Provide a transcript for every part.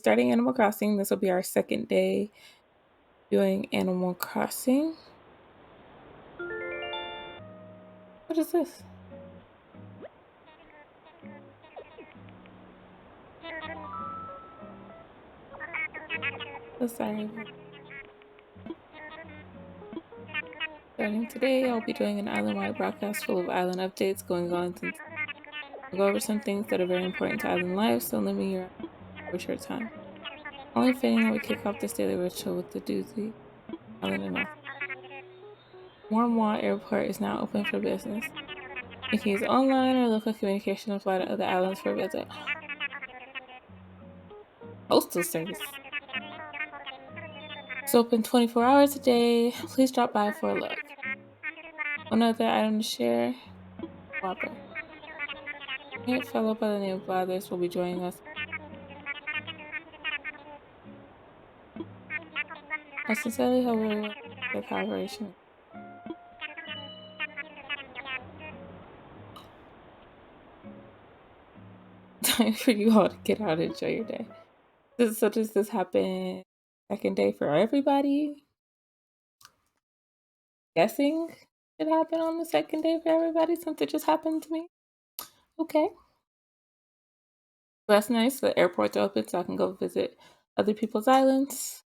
starting Animal Crossing. This will be our second day doing Animal Crossing. What is this? So sorry. Starting today, I'll be doing an island-wide broadcast full of island updates going on since I'll go over some things that are very important to island life, so limit your short time. Only fitting that we kick off this daily ritual with the doozy island announcement. Warmwa Airport is now open for business. You can use online or local communication to fly to other islands for a visit. Postal service. It's open 24 hours a day. Please drop by for a look. One other item to share. Whopper. A fellow by the name of Blathers will be joining us. I sincerely hope everyone the collaboration. Time for you all to get out and enjoy your day. So does this happen second day for everybody? Guessing it happened on the second day for everybody since it just happened to me. Okay. That's nice. The airport's open so I can go visit other people's islands.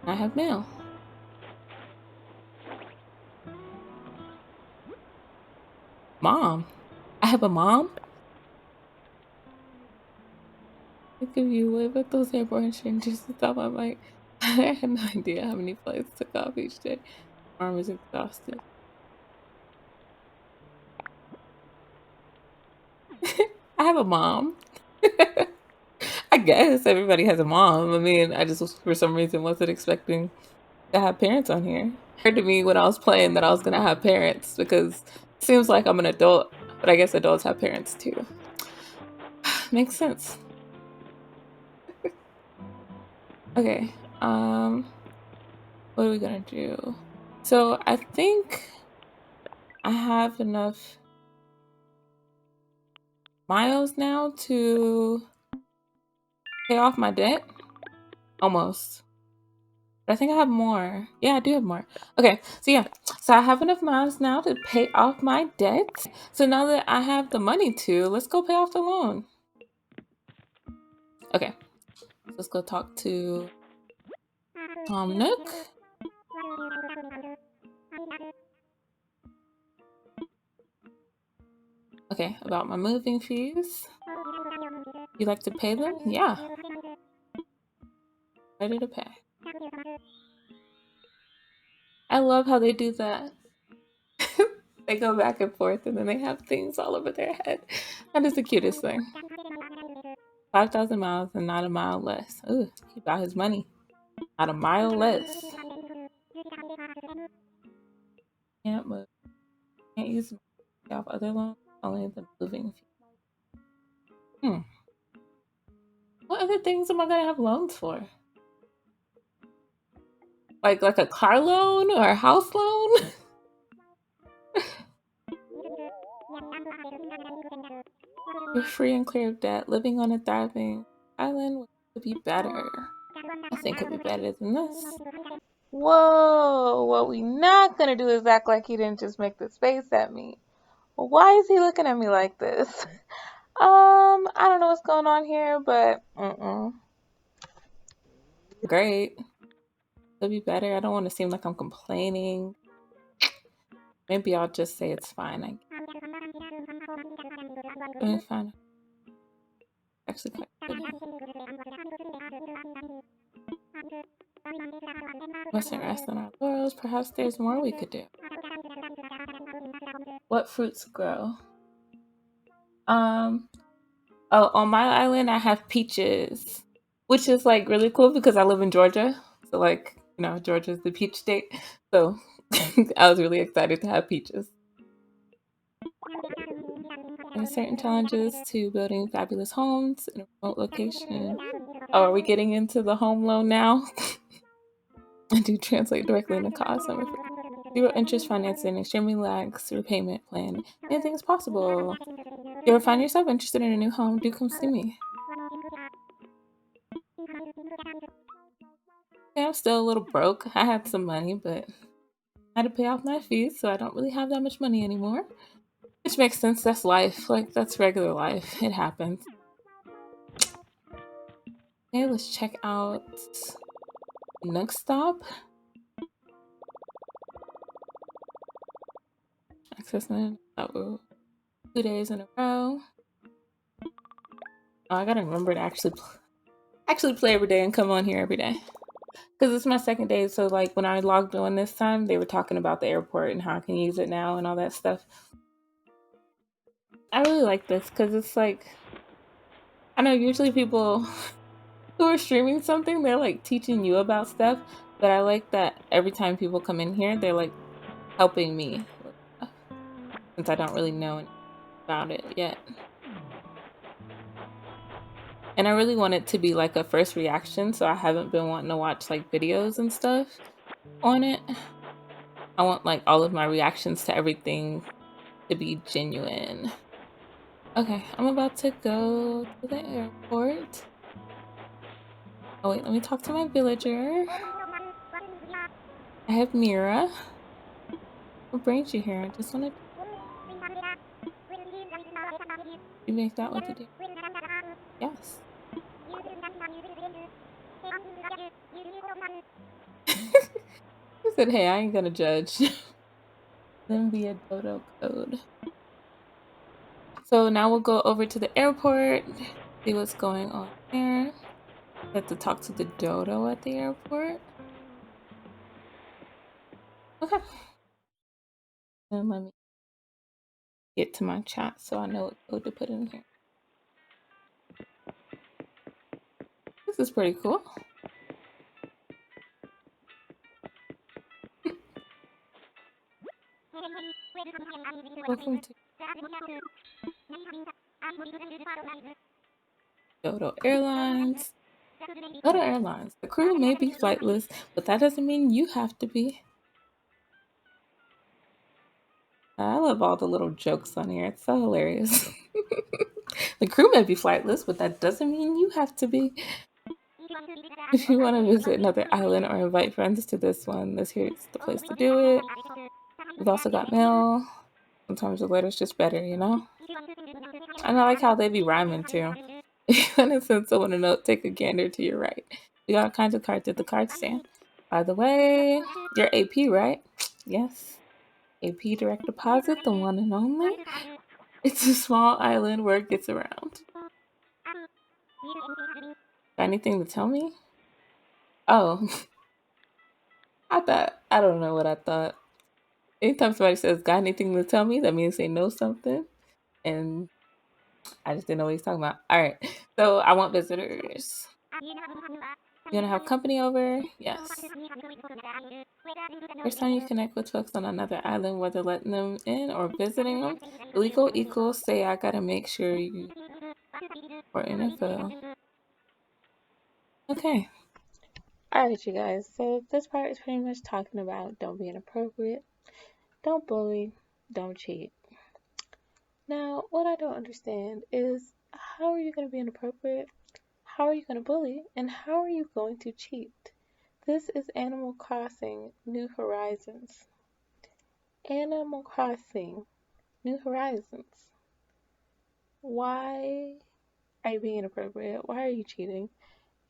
I have mail. Mom. I have a mom? Think if you live at those airport strangers to stop, I'm like, I had no idea how many flights took off each day. My arm is exhausted. I have a mom. I guess everybody has a mom. I mean, I just for some reason wasn't expecting to have parents on here. It occurred to me when I was playing that I was gonna have parents because it seems like I'm an adult, but I guess adults have parents too. Makes sense. Okay. What are we gonna do? So I think I have enough miles now to pay off my debt. Almost. But I think I have more. Yeah, I do have more. Okay, so yeah. So I have enough miles now to pay off my debt. So now that I have the money to, let's go pay off the loan. Okay. Let's go talk to Nook. Okay, about my moving fees. You like to pay them? Yeah. Ready to pay. I love how they do that. They go back and forth and then they have things all over their head. That is the cutest thing. 5,000 miles and not a mile less. Ooh, he got his money. Not a mile less. Can't move. Can't use off other loans. Only the moving fee. What other things am I gonna have loans for? Like a car loan or a house loan? You're free and clear of debt. Living on a thriving island would be better. I think it'd be better than this. Whoa, what we not gonna do is act like he didn't just make this face at me. Why is he looking at me like this? I don't know what's going on here, but great. It'll be better. I don't want to seem like I'm complaining. Maybe I'll just say it's fine. It's fine. Actually, quite good. Mustn't rest on our laurels. Perhaps there's more we could do. What fruits grow? Oh, on my island I have peaches, which is like really cool because I live in Georgia. So like, you know, Georgia's the peach state. So I was really excited to have peaches. There are certain challenges to building fabulous homes in a remote location. Oh, are we getting into the home loan now? I do translate directly into cost, I'm afraid. Zero interest financing, extremely lax repayment plan. Anything is possible. If you ever find yourself interested in a new home, do come see me. Yeah, I'm still a little broke. I had some money, but I had to pay off my fees, so I don't really have that much money anymore. Which makes sense. That's life. Like, that's regular life. It happens. Okay, let's check out Nook Stop. Accessing 2 days in a row. Oh, I gotta remember to actually play every day and come on here every day. Because it's my second day, so like when I logged on this time, they were talking about the airport and how I can use it now and all that stuff. I really like this because it's like, I know usually people who are streaming something, they're like teaching you about stuff, but I like that every time people come in here, they're like helping me with stuff, since I don't really know anything about it yet. And I really want it to be like a first reaction, so I haven't been wanting to watch like videos and stuff on it. I want like all of my reactions to everything to be genuine. Okay, I'm about to go to the airport. Oh wait, let me talk to my villager. I have Mira. What brings you here? I just want to... You make that what to do? Yes. He said, hey, I ain't gonna judge. Then be a Dodo code. So now we'll go over to the airport, see what's going on there. I have to talk to the Dodo at the airport. Okay. Then let me get to my chat so I know what code to put in here. This is pretty cool. Welcome to Dodo Airlines. Dodo Airlines. The crew may be flightless, but that doesn't mean you have to be. I love all the little jokes on here. It's so hilarious. The crew may be flightless, but that doesn't mean you have to be. If you want to visit another island or invite friends to this one, here's the place to do it. We've also got mail. Sometimes the letter's just better, you know? And I like how they be rhyming too. If you want to send someone a note, take a gander to your right. We got all kinds of cards at the card stand. By the way, you're AP, right? Yes. AP direct deposit, the one and only. It's a small island where it gets around. Got anything to tell me? Oh. I don't know what I thought. Anytime somebody says, got anything to tell me, that means they know something. And I just didn't know what he's talking about. All right. So I want visitors. You want to have company over? Yes. First time you connect with folks on another island, whether letting them in or visiting them, illegal equals say I gotta make sure you for info. Okay. Alright, you guys. So this part is pretty much talking about don't be inappropriate, don't bully, don't cheat. Now, what I don't understand is how are you going to be inappropriate? How are you going to bully? And how are you going to cheat? This is Animal Crossing New Horizons. Animal Crossing New Horizons. Why are you being inappropriate? Why are you cheating?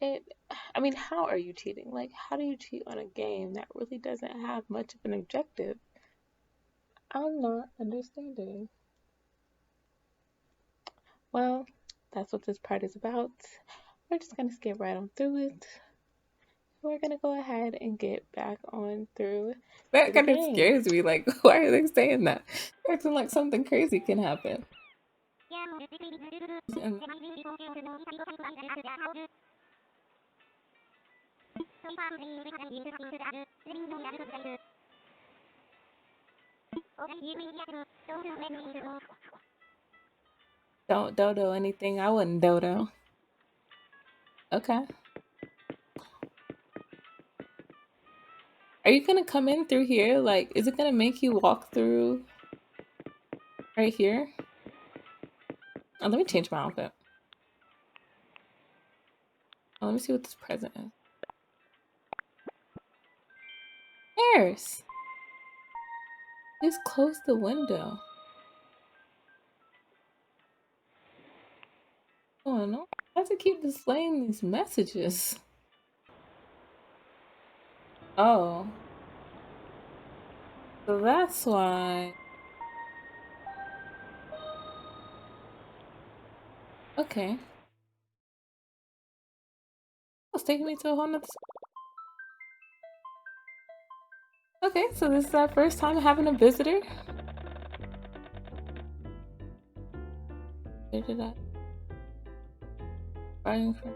How are you cheating? Like, how do you cheat on a game that really doesn't have much of an objective? I'm not understanding. Well, that's what this part is about. We're just going to skip right on through it. We're going to go ahead and get back on through. That kind of scares me. Like, why are they saying that? They're acting like something crazy can happen. And don't Dodo anything. I wouldn't Dodo. Okay. Are you gonna come in through here? Like, is it gonna make you walk through right here? Oh, let me change my outfit. Oh, let me see what this present is. Harris! Please close the window. Oh no. Why does it keep displaying these messages? Oh. So that's why. Okay. It's taking me to a whole nother. Okay, so this is our first time having a visitor. Where did I? Starting from.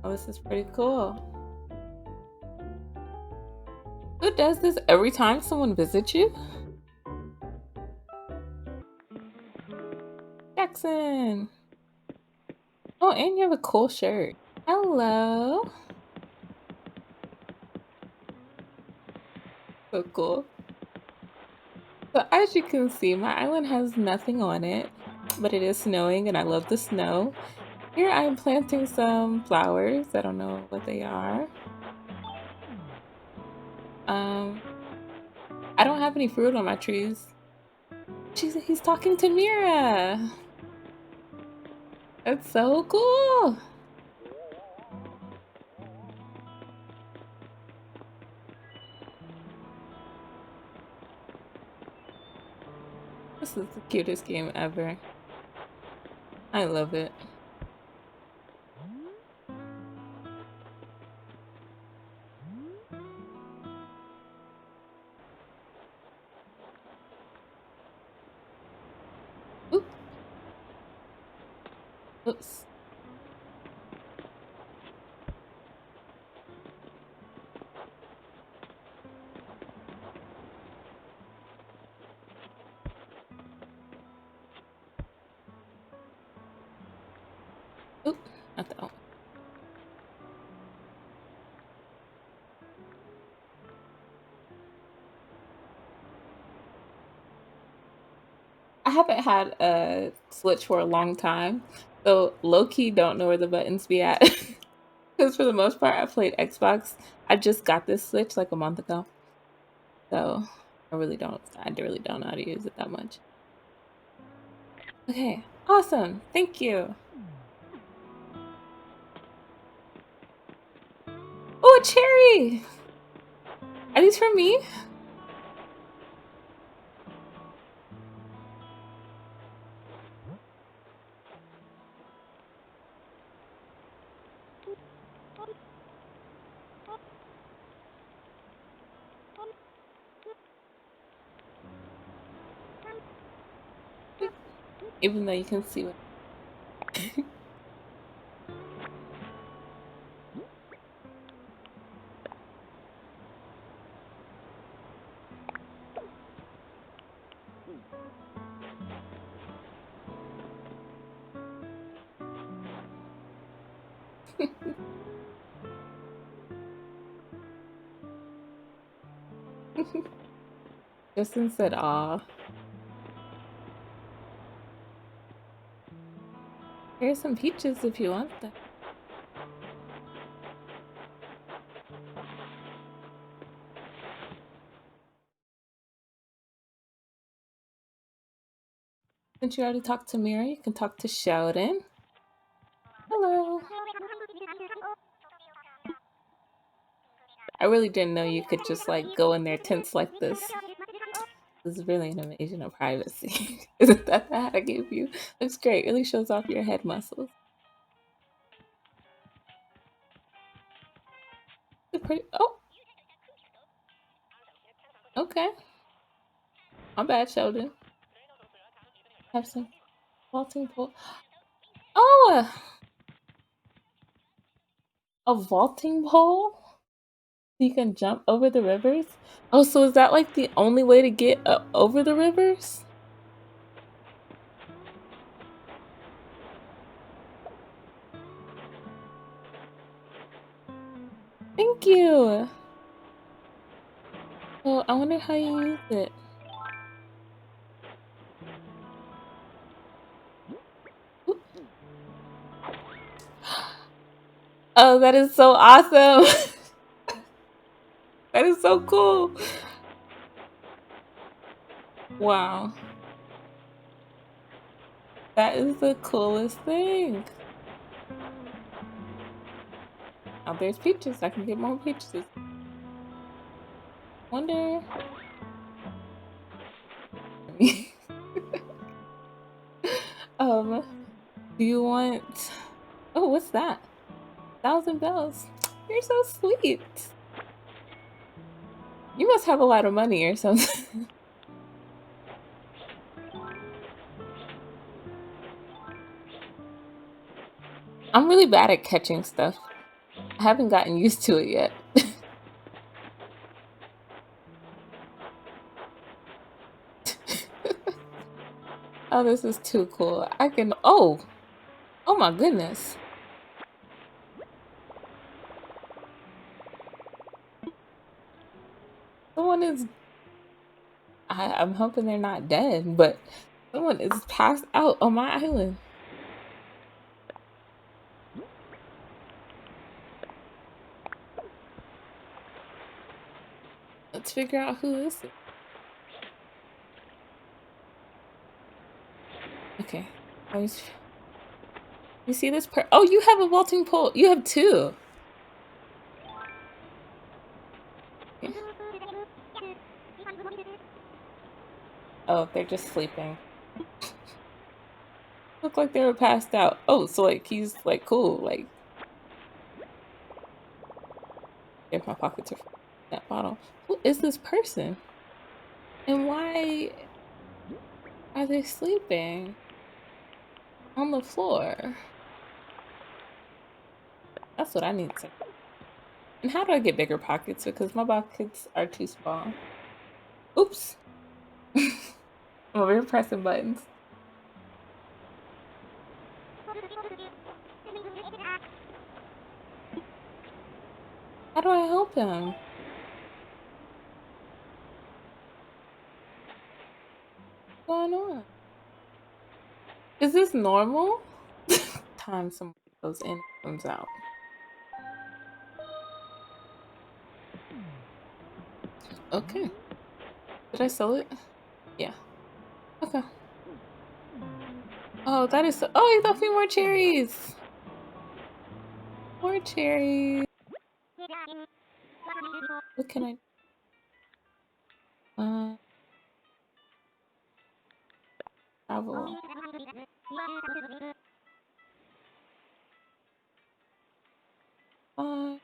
Oh, this is pretty cool. Who does this every time someone visits you? Jackson! Oh, and you have a cool shirt. Hello! So cool. So as you can see, my island has nothing on it, but it is snowing and I love the snow. Here I'm planting some flowers. I don't know what they are. I don't have any fruit on my trees. He's talking to Mira. That's so cool. This is the cutest game ever. I love it. Oop. Oops. Oop. Not that one. I haven't had a Switch for a long time, so low-key don't know where the buttons be at. Because for the most part, I played Xbox. I just got this Switch like a month ago, so I really don't know how to use it that much. Okay, awesome. Thank you. Oh, a cherry! Are these for me? Even though you can see what. Justin said, "Aw." Here's some peaches if you want them. Since you already talked to Mira, you can talk to Sheldon. Hello. I really didn't know you could just like go in their tents like this. This is really an invasion of privacy. Isn't that the hat I gave you? Looks great. Really shows off your head muscles. It's pretty. Oh, okay. My bad, Sheldon. Have some vaulting pole. Oh, a vaulting pole? So you can jump over the rivers? Oh, so is that like the only way to get over the rivers? Thank you. Oh, I wonder how you use it. Oop. Oh, that is so awesome. That is so cool. Wow. That is the coolest thing. Oh, there's peaches. I can get more peaches. Wonder. Do you want? Oh, what's that? 1,000 bells. You're so sweet. You must have a lot of money or something. I'm really bad at catching stuff. I haven't gotten used to it yet. Oh, this is too cool. I can. Oh, oh my goodness. Someone is. I'm hoping they're not dead, but someone is passed out on my island. Let's figure out who this is. Okay. You see this oh, you have a vaulting pole. You have two. Okay. Oh, they're just sleeping. Look like they were passed out. Oh, so like he's like cool. Like, if my pockets are that bottle. Who is this person? And why are they sleeping on the floor? That's what I need to. And how do I get bigger pockets? Because my pockets are too small. Oops. I'm over here pressing buttons. How do I help him? What's going on? Is this normal? Time someone goes in and comes out. Okay. Did I sell it? Yeah. Okay. Oh, that is so. Oh, he left me more cherries. More cherries. What can I? Travel. Uh,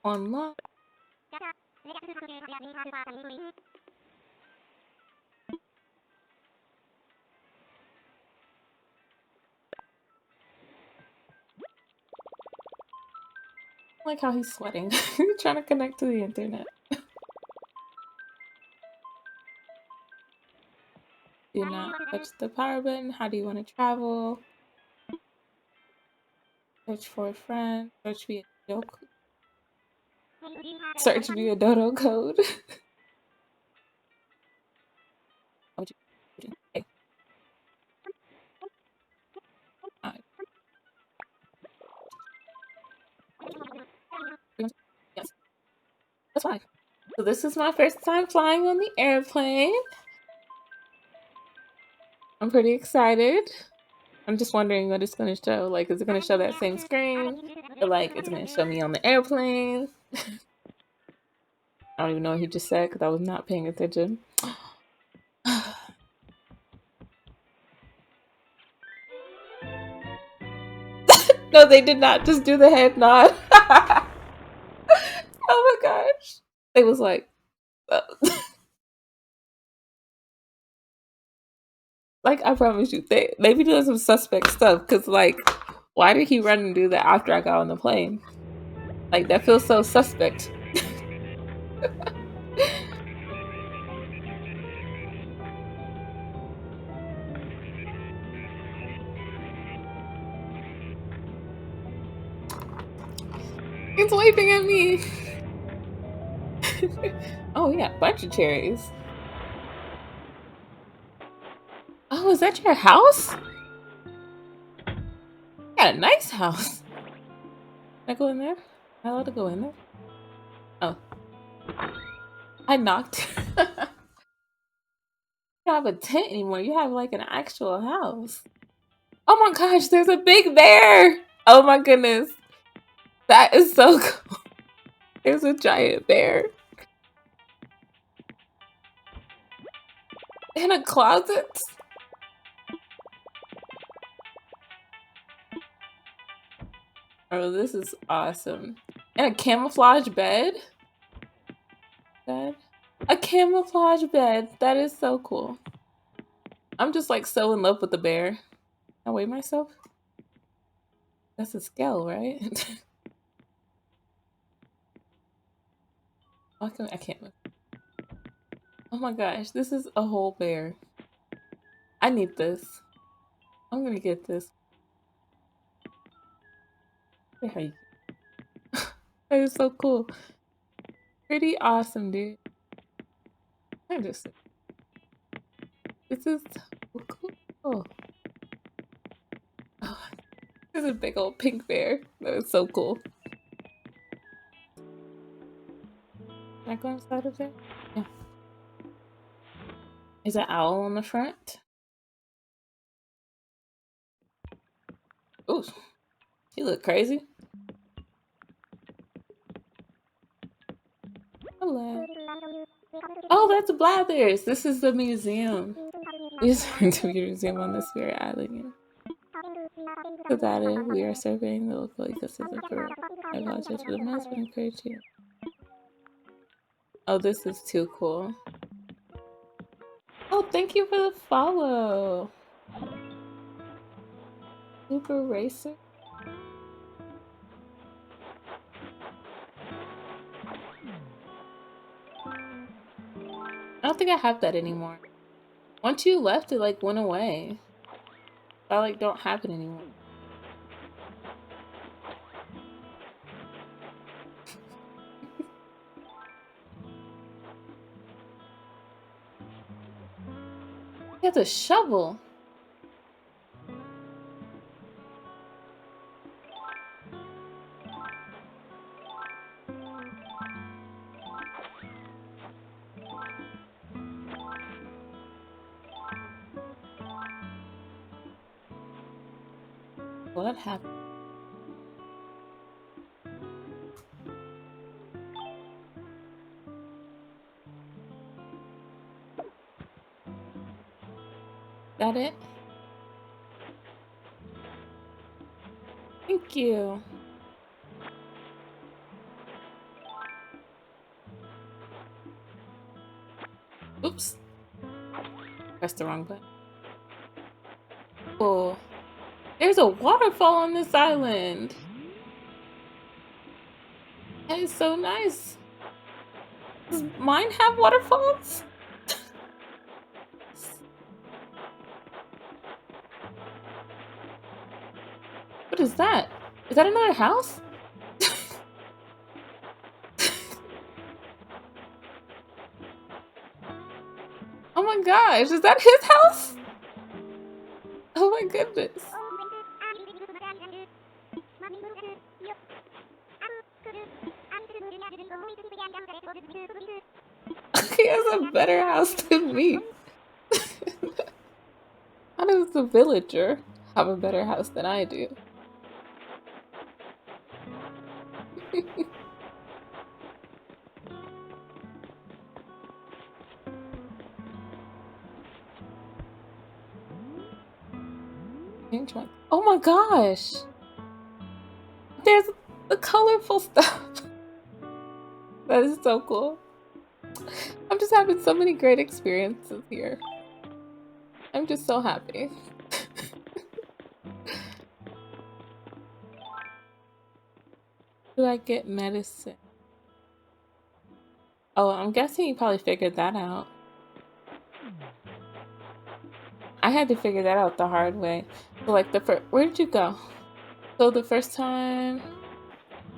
Online. I like how he's sweating. He's trying to connect to the internet. Do not touch the power button. How do you want to travel? Search for a friend. Search via Dodo. Search via Dodo code. Hey. Alright. Yes. That's fine. So this is my first time flying on the airplane. I'm pretty excited. I'm just wondering what it's going to show. Like, is it going to show that same screen? Or, like, it's going to show me on the airplane? I don't even know what he just said because I was not paying attention. No, they did not just do the head nod. Oh my gosh. They was like, like, I promise you, they be doing some suspect stuff. Because, like, why did he run and do that after I got on the plane? Like, that feels so suspect. It's waving at me. Oh, yeah, a bunch of cherries. Oh, is that your house? You got a nice house. Can I go in there? Am I allowed to go in there? Oh. I knocked. You don't have a tent anymore. You have like an actual house. Oh my gosh, there's a big bear. Oh my goodness. That is so cool. There's a giant bear. In a closet? Oh, this is awesome. And a camouflage bed? A camouflage bed. That is so cool. I'm just like so in love with the bear. Can I weigh myself? That's a scale, right? I can't move. Oh my gosh, this is a whole bear. I need this. I'm gonna get this. That is so cool. Pretty awesome, dude. I just this is so cool. Oh, this is a big old pink bear. That is so cool. Can I go inside of there? Yeah. Is an owl on the front? Ooh, you look crazy. Hello. Oh, that's Blathers. This is the museum. We just went to the museum on the Spirit Island. So that is, we are surveying the local ecosystem for. I apologize for the mess, but encourage you. Oh, this is too cool. Oh, thank you for the follow. Super Racer. I don't think I have that anymore. Once you left, it like went away. I like don't have it anymore. He has a shovel. What happened? That it? Thank you. Oops. Pressed the wrong button. Oh. There's a waterfall on this island. That is so nice. Does mine have waterfalls? What is that? Is that another house? Oh my gosh, is that his house? Oh my goodness. He has a better house than me. How does the villager have a better house than I do? Oh my gosh! There's the colorful stuff. That is so cool. I'm just having so many great experiences here. I'm just so happy. Do I get medicine? Oh, I'm guessing you probably figured that out. I had to figure that out the hard way. So like where did you go? So the first time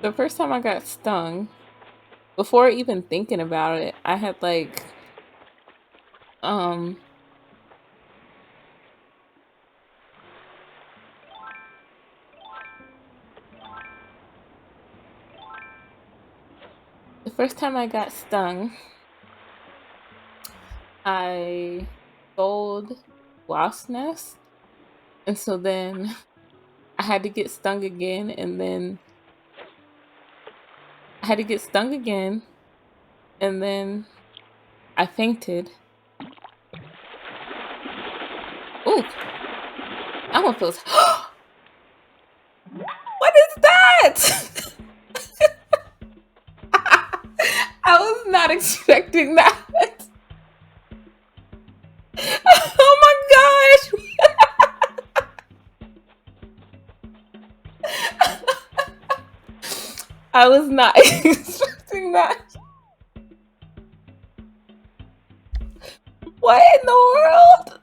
The first time I got stung, before even thinking about it, I had like um the first time I got stung, I sold wasp nest, and so then I had to get stung again, and then I had to get stung again, and then I fainted. Ooh, that one feels. What is that? I was not expecting that. Oh my gosh! I was not expecting that. What in the world?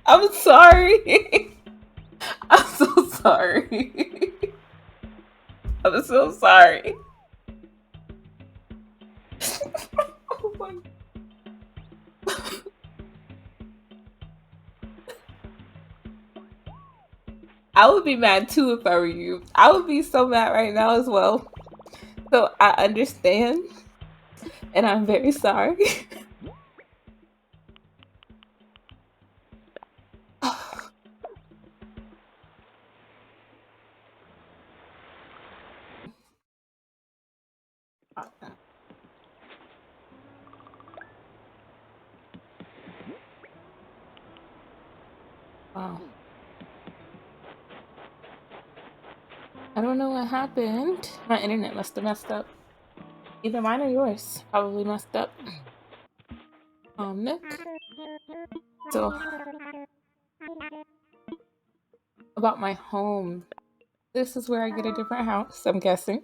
I'm sorry. I'm so sorry. I'm so sorry. Oh my. I would be mad too if I were you. I would be so mad right now as well. So I understand, and I'm very sorry. Wow. I don't know what happened. My internet must have messed up. Either mine or yours probably messed up. Nick. So about my home. This is where I get a different house, I'm guessing.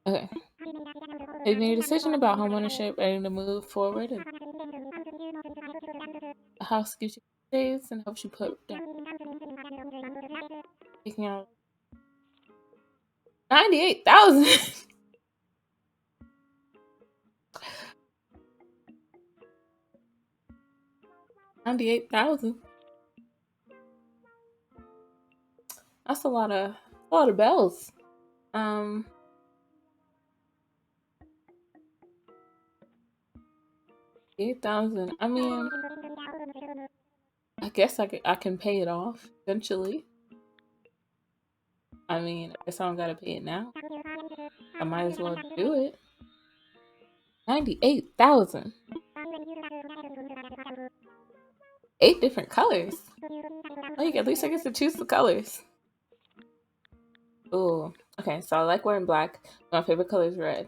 Okay. Have you made a decision about homeownership, ready to move forward? And a house gives you days and helps you put down. Taking out 98,000. 98,000. That's a lot of bells. 8,000. I mean, I guess I can pay it off eventually. I mean, I guess I don't gotta pay it now. I might as well do it. 98,000. 8 different colors. Like, at least I get to choose the colors. Ooh. Okay, so I like wearing black. My favorite color is red.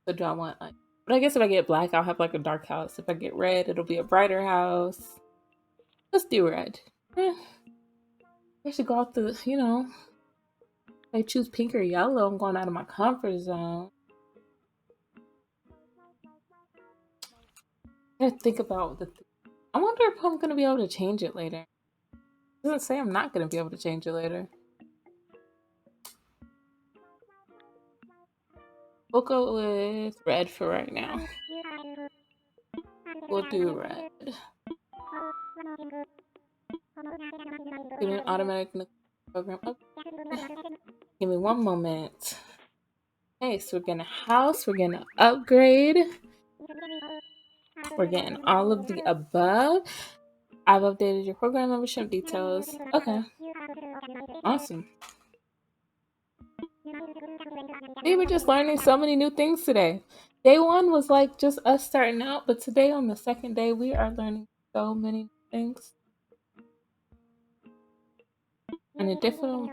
So do I want like, but I guess if I get black, I'll have like a dark house. If I get red, it'll be a brighter house. Let's do red. I should go out the, if I choose pink or yellow, I'm going out of my comfort zone. I gotta think about I wonder if I'm gonna be able to change it later. It doesn't say I'm not gonna be able to change it later. We'll go with red for right now. We'll do red. Get an automatic program up. Give me one moment. Okay, so we're getting a house, we're getting an upgrade. We're getting all of the above. I've updated your program membership details. Okay. Awesome. We were just learning so many new things today. Day one was like just us starting out, but today on the second day, we are learning so many things. And additional.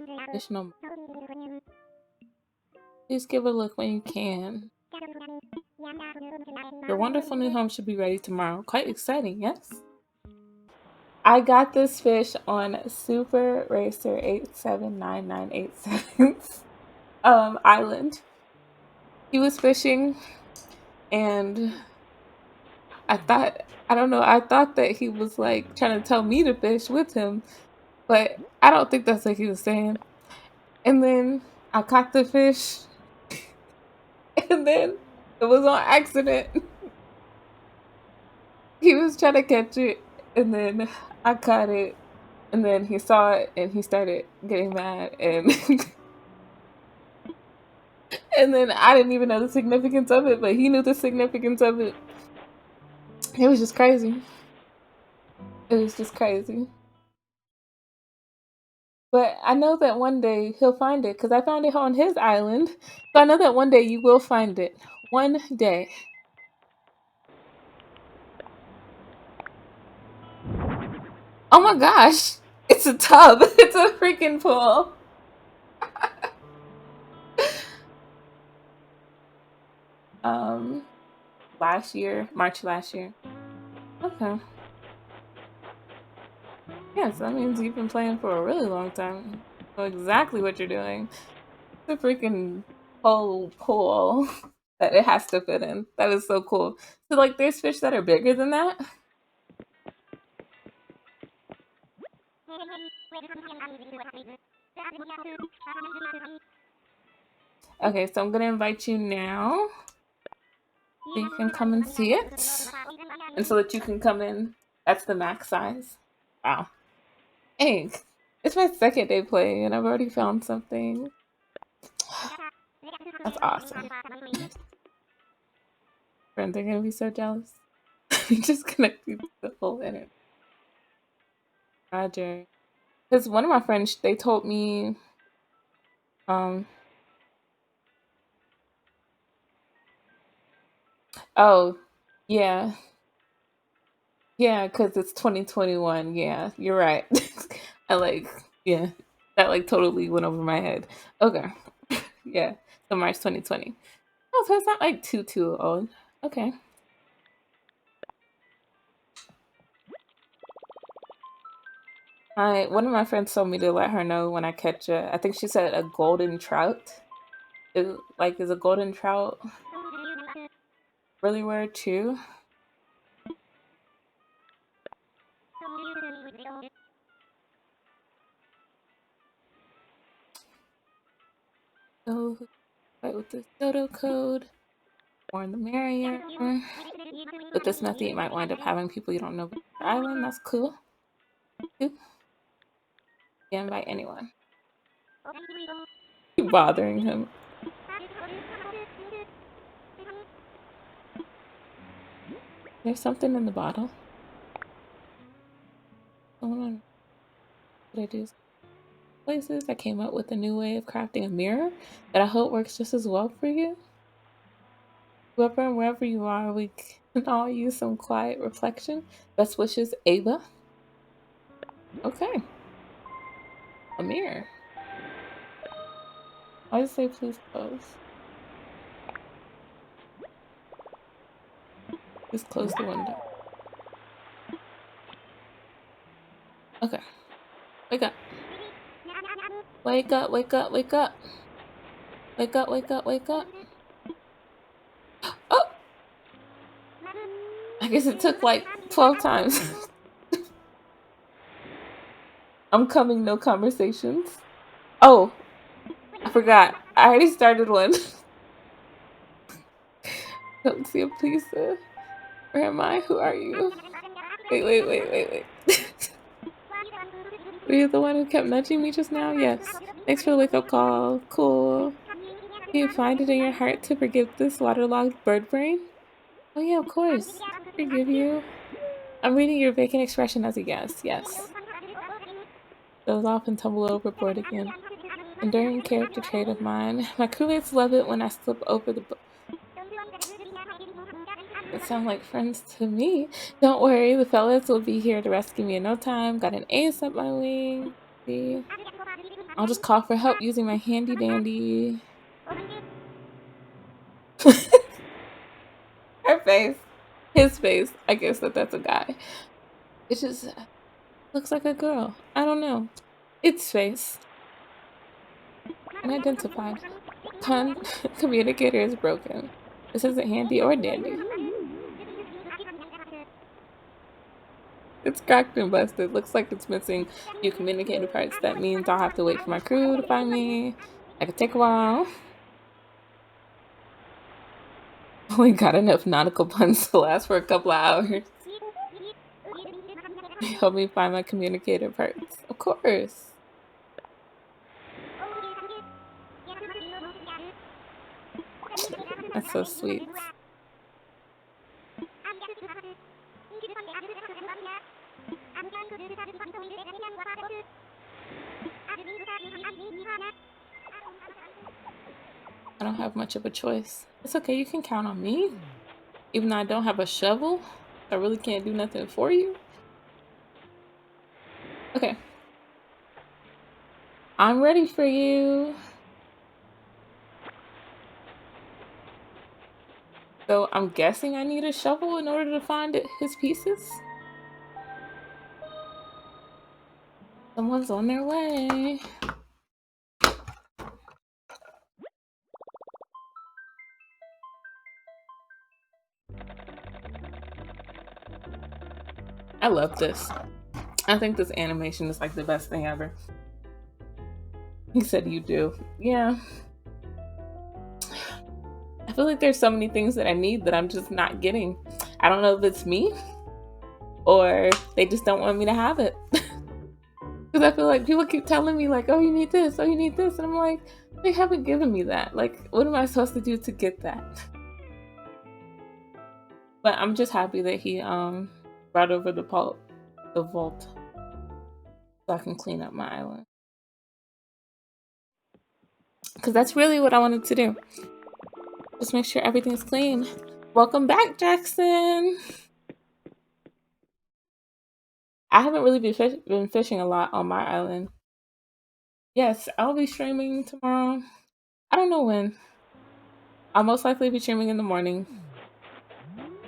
Please give it a look when you can. Your wonderful new home should be ready tomorrow. Quite exciting, yes? I got this fish on Super Racer 879987's island. He was fishing and I don't know, I thought that he was like trying to tell me to fish with him, but I don't think that's what he was saying. And then I caught the fish, and then it was on accident. He was trying to catch it, and then I caught it, and then he saw it, and he started getting mad, and and then I didn't even know the significance of it, but he knew the significance of it. It was just crazy. It was just crazy. But I know that one day he'll find it because I found it on his island. So I know that one day you will find it. One day. Oh my gosh. It's a tub. It's a freaking pool. Um, last year, March last year. Okay. Yeah, so that means you've been playing for a really long time. You know exactly what you're doing. It's a freaking whole pool that it has to fit in. That is so cool. So like there's fish that are bigger than that? Okay, so I'm gonna invite you now so you can come and see it. And so that you can come in. That's the max size. Wow. Hey, it's my second day playing and I've already found something. That's awesome. Friends are gonna be so jealous. We just connected to the full internet. Roger. Because one of my friends, they told me, um, oh, yeah, yeah, because it's 2021. Yeah, you're right. I like, yeah, that like totally went over my head. Okay, yeah, so March 2020. Oh, so it's not like too old. Okay. One of my friends told me to let her know when I catch I think she said a golden trout. Is a golden trout really rare too? So, fight with this Dodo code. More the merrier. With this method, you might wind up having people you don't know about your island. That's cool. Cool. Can't invite anyone. Keep bothering him. There's something in the bottle. Someone what I do places. I came up with a new way of crafting a mirror that I hope works just as well for you. Whoever and wherever you are, we can all use some quiet reflection. Best wishes, Ava. Okay. A mirror. I just say please close. Just close the window. Okay. Wake up. Wake up, wake up, wake up. Wake up, wake up, wake up. Oh! I guess it took like 12 times. I'm coming, no conversations. Oh, I forgot. I already started one. Don't see a please. Where am I? Who are you? Wait. Were you the one who kept nudging me just now? Yes. Thanks for the wake-up call. Cool. Can you find it in your heart to forgive this waterlogged bird brain? Oh yeah, of course. Forgive you. I'm reading your vacant expression as a yes. Yes. Goes off and tumble overboard again. Enduring character trait of mine. My crewmates love it when I slip over the book. It sound like friends to me. Don't worry, the fellas will be here to rescue me in no time. Got an ace up my wing. See? I'll just call for help using my handy dandy. Her face. His face. I guess that's a guy. It just looks like a girl. I don't know. Its face. Unidentified. Communicator is broken. This isn't handy or dandy. It's cracked and busted. Looks like it's missing a few communicator parts. That means I'll have to wait for my crew to find me. That could take a while. Only got enough nautical puns to last for a couple of hours. Help me find my communicator parts. Of course. That's so sweet. I don't have much of a choice. It's okay, you can count on me. Even though I don't have a shovel, I really can't do nothing for you. Okay. I'm ready for you. So I'm guessing I need a shovel in order to find his pieces. Someone's on their way. I love this. I think this animation is like the best thing ever. He said you do. Yeah. I feel like there's so many things that I need that I'm just not getting. I don't know if it's me or they just don't want me to have it. Because I feel like people keep telling me like, oh, you need this, oh, you need this. And I'm like, they haven't given me that. Like, what am I supposed to do to get that? But I'm just happy that he brought over the vault so I can clean up my island. Because that's really what I wanted to do. Just make sure everything's clean. Welcome back, Jackson. I haven't really been fishing a lot on my island. Yes, I'll be streaming tomorrow. I don't know when. I'll most likely be streaming in the morning.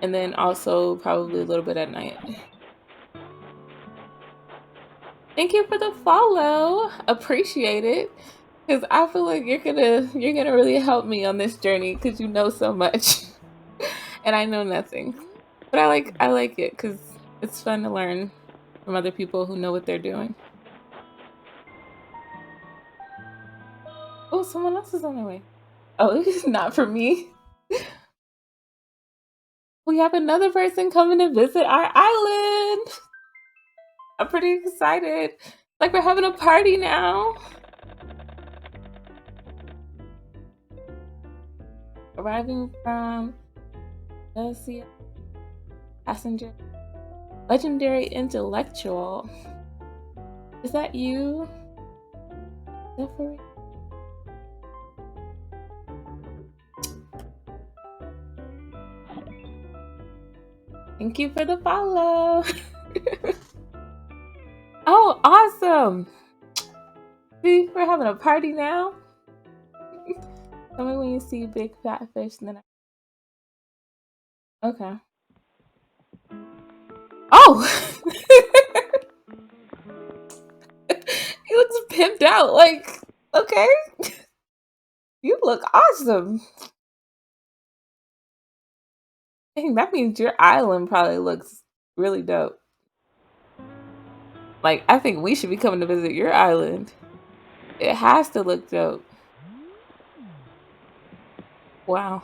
And then also probably a little bit at night. Thank you for the follow. Appreciate it. Because I feel like you're gonna really help me on this journey because you know so much. And I know nothing. But I like it because it's fun to learn from other people who know what they're doing. Oh, someone else is on their way. Oh, it's not for me. We have another person coming to visit our island. I'm pretty excited. Like we're having a party now. Arriving from Chelsea, passenger, legendary intellectual. Is that you? Zephyr? Thank you for the follow. Oh, awesome. See, we're having a party now. Tell me when you see big fat fish, and then okay. Oh! He looks pimped out. Like, okay. You look awesome. Dang, that means your island probably looks really dope. Like, I think we should be coming to visit your island. It has to look dope. Wow.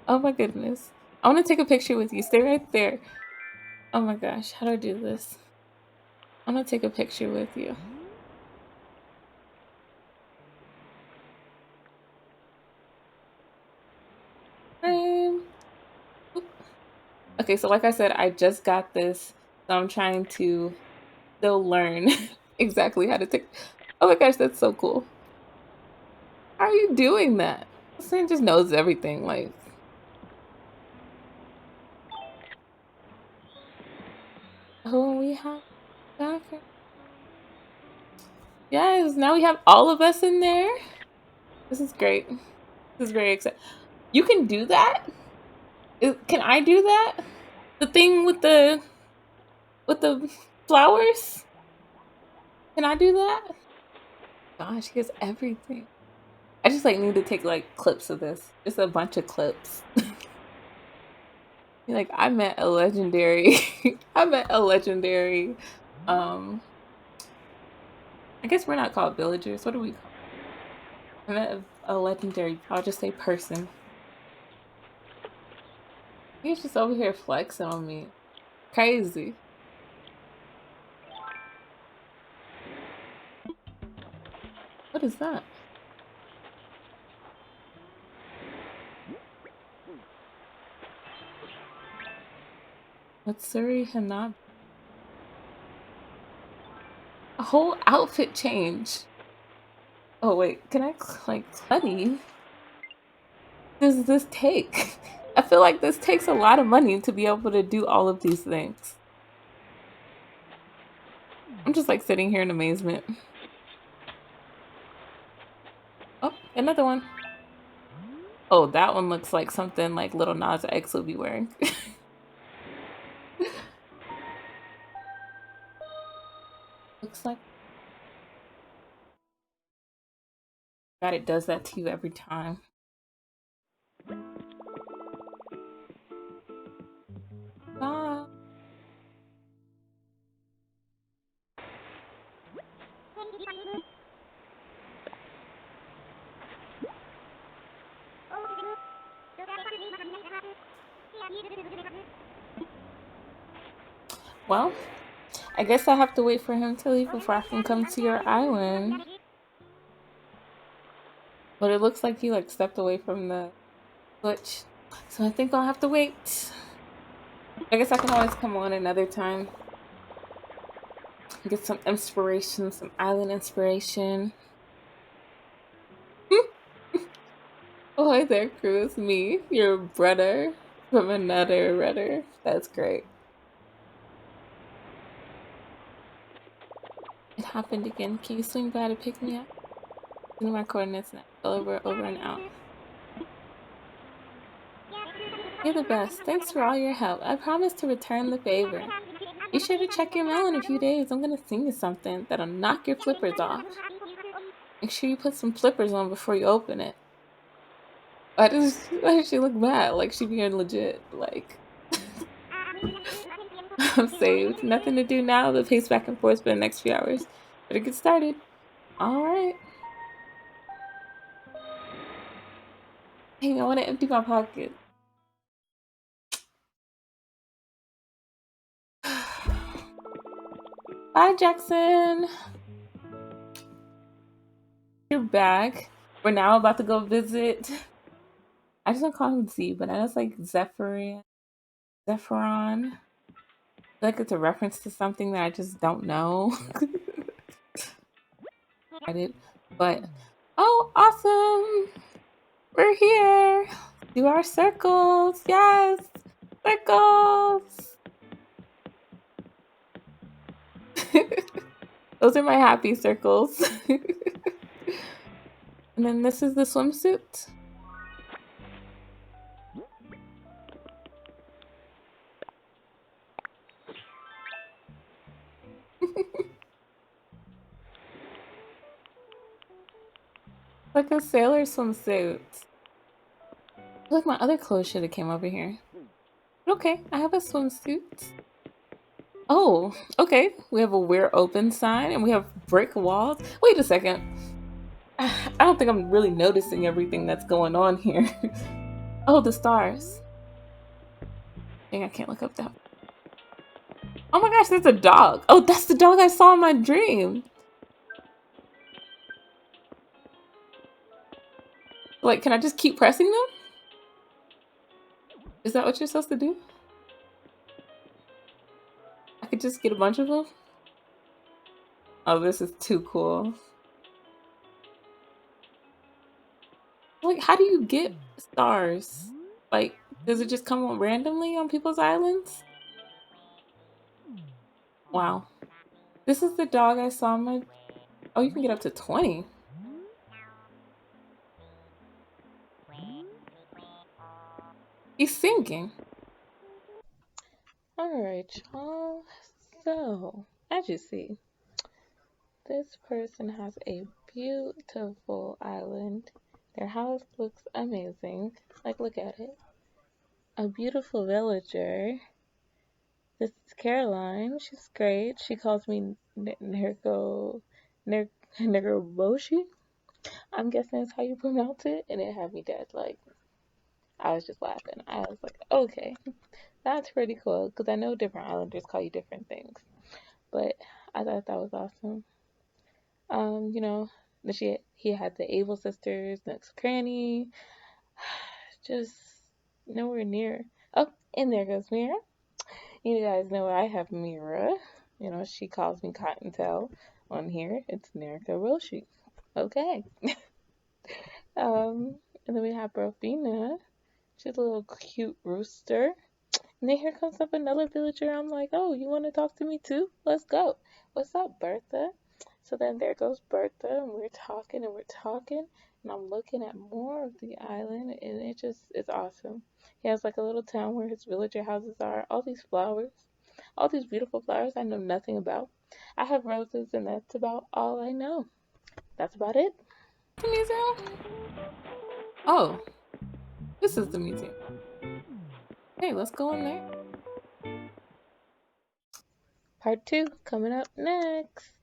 Oh my goodness. I want to take a picture with you. Stay right there. Oh my gosh. How do I do this? I'm going to take a picture with you. Okay, so like I said, I just got this. So I'm trying to still learn exactly how to take. Oh my gosh, that's so cool. How are you doing that? Sam just knows everything. Like, oh, we have backer. Yes, now we have all of us in there. This is great. This is very exciting. You can do that? Can I do that? The thing with the flowers? Can I do that? Gosh, he has everything. I just like need to take like clips of this. Just a bunch of clips. Like I met a legendary I met a legendary um I guess we're not called villagers. What do we call? I met a legendary, I'll just say person. He's just over here flexing on me. Crazy. What is that? Matsuri Hanabi. A whole outfit change. Oh wait, can I like money? Does this take? I feel like this takes a lot of money to be able to do all of these things. I'm just like sitting here in amazement. Oh, another one. Oh, that one looks like something like Little Nas X would be wearing. Looks like God, it does that to you every time. Ah. Well, I guess I have to wait for him to leave before I can come to your island. But it looks like he like stepped away from the glitch. So I think I'll have to wait. I guess I can always come on another time. Get some inspiration, some island inspiration. Oh, hi there, crew. It's me, your brother from another rudder. That's great. It happened again. Can you swing by to pick me up? Send my coordinates now. Over and out. You're the best. Thanks for all your help. I promise to return the favor. Be sure to check your mail in a few days. I'm gonna sing you something that'll knock your flippers off. Make sure you put some flippers on before you open it. Why does she look mad? Like she being legit. Like I'm saved. Nothing to do now but pace back and forth for the next few hours. Better get started. Alright. Dang, I wanna empty my pocket. Bye, Jackson. You're back. We're now about to go visit. I just don't call him Z, but I know it's like Zephyrin. Zephyron. I feel like it's a reference to something that I just don't know. I did, but oh, awesome! We're here. Do our circles, yes, circles. Those are my happy circles. And then this is the swimsuit. Like a sailor swimsuit. I feel like my other clothes should have came over here. But okay, I have a swimsuit. Oh, okay. We have a "We're open" sign and we have brick walls. Wait a second. I don't think I'm really noticing everything that's going on here. Oh, the stars. Dang, I can't look up that. Oh my gosh, there's a dog. Oh, that's the dog I saw in my dream. Like, can I just keep pressing them? Is that what you're supposed to do? I could just get a bunch of them? Oh, this is too cool. Like, how do you get stars? Like, does it just come on randomly on people's islands? Wow. This is the dog I saw in my... Oh, you can get up to 20. He's singing. Alright, y'all. So, as you see, this person has a beautiful island. Their house looks amazing. Like, look at it. a beautiful villager. This is Caroline. She's great. She calls me Nergoboshi. I'm guessing that's how you pronounce it. And it had me dead. Like, I was just laughing. I was like, okay, that's pretty cool. Because I know different islanders call you different things. But I thought that was awesome. You know, he had the Able sisters, next Cranny, just nowhere near. Oh, and there goes Mira. You guys know I have Mira. You know, she calls me Cottontail on here. It's Nerika Roshi. Okay. And then we have Rofina. She's a little cute rooster. And then here comes up another villager. I'm like, oh, you want to talk to me too? Let's go. What's up, Bertha? So then there goes Bertha, and we're talking and we're talking, and I'm looking at more of the island, and it's awesome. He has like a little town where his villager houses are, all these flowers, all these beautiful flowers I know nothing about. I have roses, and that's about all I know. That's about it. The museum? Oh, this is the museum. Hey, let's go in there. Part 2 coming up next.